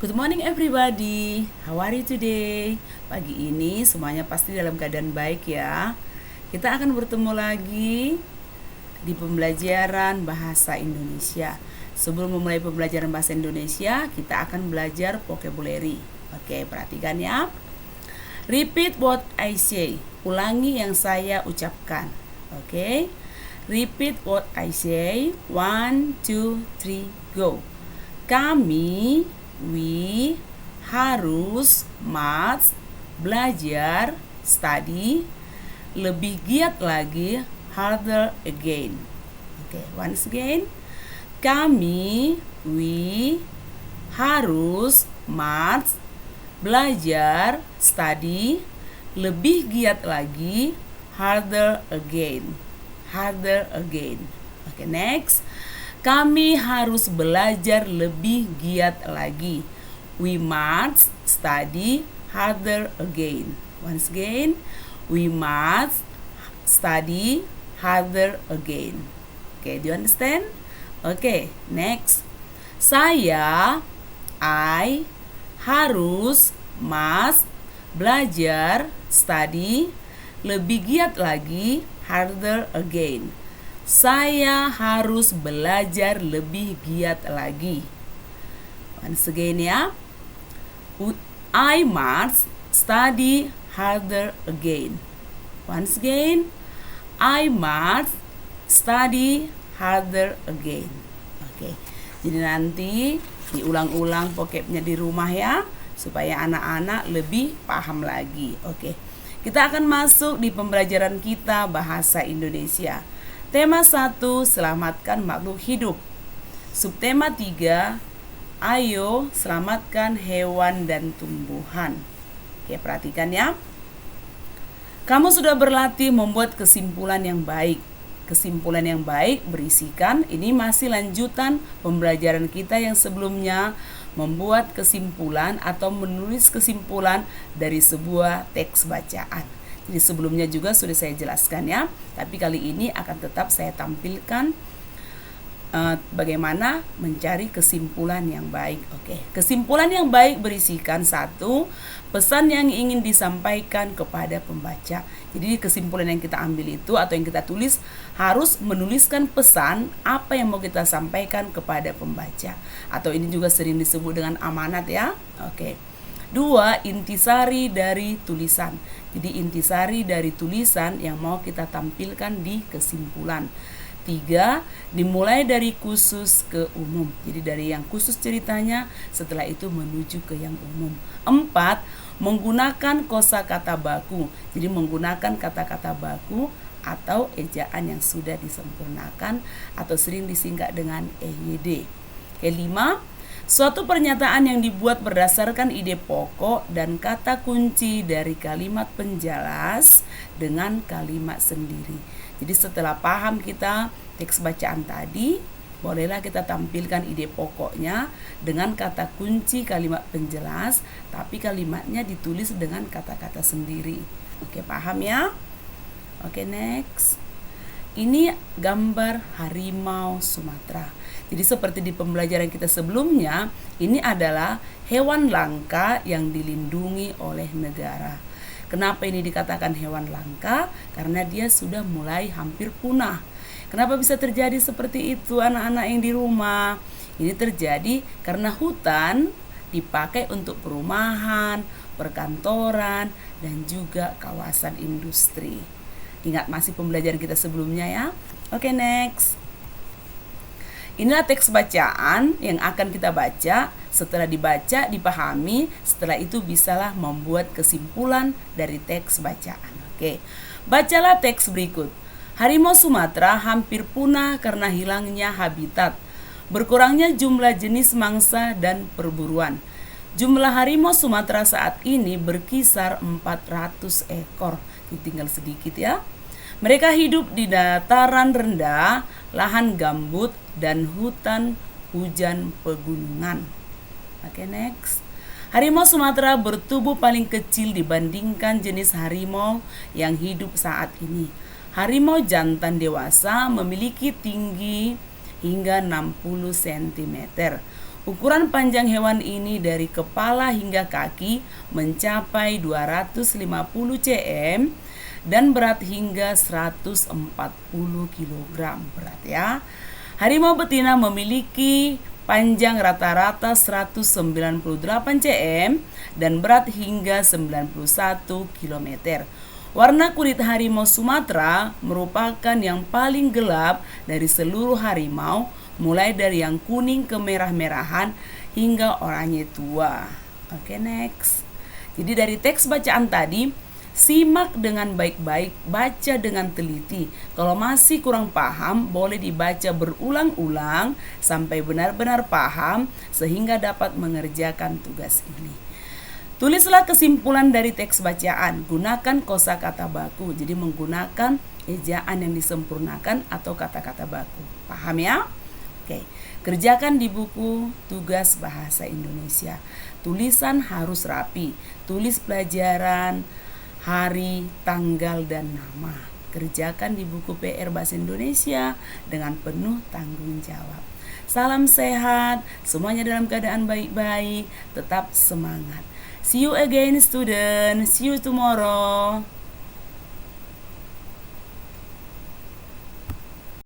Good morning everybody. How are you today? Pagi ini semuanya pasti dalam keadaan baik ya. Kita akan bertemu lagi di pembelajaran bahasa Indonesia. Sebelum memulai pembelajaran bahasa Indonesia, kita akan belajar vocabulary. Oke, perhatikan ya. Repeat what I say. Ulangi yang saya ucapkan. Oke. Repeat what I say. 1, 2, 3, go. Kami, we, harus, must, belajar, study, lebih giat lagi, harder again. Oke, once again. Kami, we, harus, must, belajar, study, lebih giat lagi, harder again. Harder again. Oke, next. Kami harus belajar lebih giat lagi. We must study harder again. Once again, we must study harder again. Okay, do you understand? Okay, next. Saya, I, harus, must, belajar, study, lebih giat lagi, harder again. Saya harus belajar lebih giat lagi. Once again ya. I must study harder again. Once again. I must study harder again. Oke. Jadi nanti diulang-ulang vocabnya di rumah ya, supaya anak-anak lebih paham lagi. Oke. Kita akan masuk di pembelajaran kita bahasa Indonesia. Tema 1, selamatkan makhluk hidup. Subtema 3, ayo selamatkan hewan dan tumbuhan. Oke, perhatikan ya. Kamu sudah berlatih membuat kesimpulan yang baik. Kesimpulan yang baik berisikan, ini masih lanjutan pembelajaran kita yang sebelumnya, membuat kesimpulan atau menulis kesimpulan dari sebuah teks bacaan. Jadi sebelumnya juga sudah saya jelaskan ya, tapi kali ini akan tetap saya tampilkan bagaimana mencari kesimpulan yang baik. Oke, kesimpulan yang baik berisikan 1, pesan yang ingin disampaikan kepada pembaca. Jadi kesimpulan yang kita ambil itu atau yang kita tulis harus menuliskan pesan apa yang mau kita sampaikan kepada pembaca. Atau ini juga sering disebut dengan amanat ya. Oke. 2, intisari dari tulisan. Jadi intisari dari tulisan yang mau kita tampilkan di kesimpulan. 3, dimulai dari khusus ke umum. Jadi dari yang khusus ceritanya, setelah itu menuju ke yang umum. 4, menggunakan kosakata baku. Jadi menggunakan kata-kata baku atau ejaan yang sudah disempurnakan atau sering disingkat dengan EYD. 5, suatu pernyataan yang dibuat berdasarkan ide pokok dan kata kunci dari kalimat penjelas dengan kalimat sendiri. Jadi setelah paham kita teks bacaan tadi, bolehlah kita tampilkan ide pokoknya dengan kata kunci kalimat penjelas, tapi kalimatnya ditulis dengan kata-kata sendiri. Oke, paham ya? Oke, next. Ini gambar harimau Sumatera. Jadi seperti di pembelajaran kita sebelumnya, ini adalah hewan langka yang dilindungi oleh negara. Kenapa ini dikatakan hewan langka? Karena dia sudah mulai hampir punah. Kenapa bisa terjadi seperti itu anak-anak yang di rumah? Ini terjadi karena hutan dipakai untuk perumahan, perkantoran, dan juga kawasan industri. Ingat masih pembelajaran kita sebelumnya ya. Oke, next. Inilah teks bacaan yang akan kita baca. Setelah dibaca, dipahami, setelah itu bisalah membuat kesimpulan dari teks bacaan. Oke. Bacalah teks berikut. Harimau Sumatera hampir punah karena hilangnya habitat, berkurangnya jumlah jenis mangsa dan perburuan. Jumlah harimau Sumatera saat ini berkisar 400 ekor. Tinggal sedikit ya. Mereka hidup di dataran rendah, lahan gambut, dan hutan hujan pegunungan. Oke, next. Harimau Sumatera bertubuh paling kecil dibandingkan jenis harimau yang hidup saat ini. Harimau jantan dewasa memiliki tinggi hingga 60 cm. Ukuran panjang hewan ini dari kepala hingga kaki mencapai 250 cm dan berat hingga 140 kg berat ya. Harimau betina memiliki panjang rata-rata 198 cm dan berat hingga 91 km. Warna kulit harimau Sumatera merupakan yang paling gelap dari seluruh harimau, mulai dari yang kuning ke merah-merahan hingga oranye tua. Oke, next. Jadi dari teks bacaan tadi, simak dengan baik-baik, baca dengan teliti. Kalau masih kurang paham, boleh dibaca berulang-ulang sampai benar-benar paham sehingga dapat mengerjakan tugas ini. Tulislah kesimpulan dari teks bacaan. Gunakan kosakata baku. Jadi menggunakan ejaan yang disempurnakan atau kata-kata baku. Paham ya? Oke. Kerjakan di buku tugas bahasa Indonesia. Tulisan harus rapi. Tulis pelajaran, hari, tanggal, dan nama. Kerjakan di buku PR Bahasa Indonesia dengan penuh tanggung jawab. Salam sehat, semuanya dalam keadaan baik-baik, tetap semangat. See you again, students. See you tomorrow.